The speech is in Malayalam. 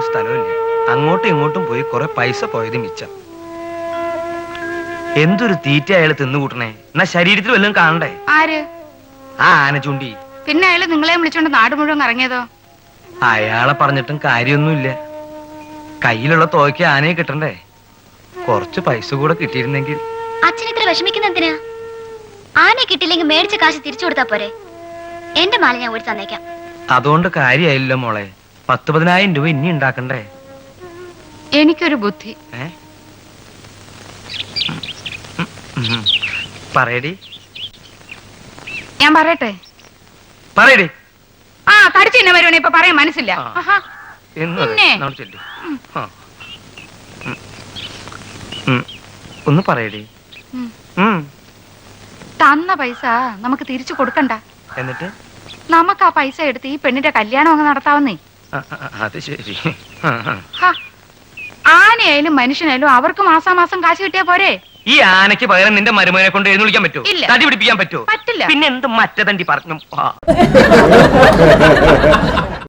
ഒരു സ്ഥലമില്ല. അങ്ങോട്ടും ഇങ്ങോട്ടും പോയി കുറെ പൈസ പോയത് മിച്ചം. എന്തൊരു തീറ്റ അയാൾ തിന്നുകൂട്ടണേ. എന്നാ ശരീരത്തിൽ വല്ലതും കാണണ്ടേ? ആര്? ആ ആന ചൂണ്ടി. പിന്നെ അയാള് നിങ്ങളെ വിളിച്ചോണ്ട് നാട് മുഴുവൻ ഇറങ്ങിയതോ? അയാളെ പറഞ്ഞിട്ടും കാര്യമൊന്നുമില്ല. കയ്യിലുള്ള തോയ്ക്ക് ആനയെ കിട്ടണ്ടേ? കുറച്ച് പൈസ കൂടെ കിട്ടിയിരുന്നെങ്കിൽ. അച്ഛൻ ഇത്ര വിഷമിക്കുന്ന എന്തിനാ? ആനയെ കിട്ടില്ലെങ്കിൽ മേടിച്ച കാശ് തിരിച്ചു കൊടുത്താ പോരെ? എന്റെ മാല ഞാൻ ഓടി തന്നേക്കാം. അതുകൊണ്ട് കാര്യമായില്ലോ മോളെ. 10,000 രൂപ ഇനി ഉണ്ടാക്കണ്ടേ? എനിക്കൊരു ബുദ്ധി. പറയടി. ഞാൻ പറയട്ടെ? പറയടി. ആ തടിച്ചു തന്നെ വരുവാണ്. ഇപ്പൊ പറയാൻ മനസ്സില്ല. ഒന്ന് പറയടി. തന്ന പൈസ നമുക്ക് തിരിച്ചു കൊടുക്കണ്ട. എന്നിട്ട് നമുക്ക് ആ പൈസ എടുത്ത് ഈ പെണ്ണിന്റെ കല്യാണം അങ്ങ് നടത്താവുന്നേ. അത് ശരി. ആനയായാലും മനുഷ്യനായാലും അവർക്ക് മാസാമാസം കാശ് കിട്ടിയാ പോരെ? ഈ ആനയ്ക്ക് പകരം നിന്റെ മരുമകനെ കൊണ്ട് എഴുന്നള്ളിക്കാൻ പറ്റുമോ? ഇല്ല. തടി പിടിപ്പിക്കാൻ പറ്റുമോ? പറ്റില്ല. പിന്നെ എന്ത് മറ്റേ തണ്ടി പറഞ്ഞു.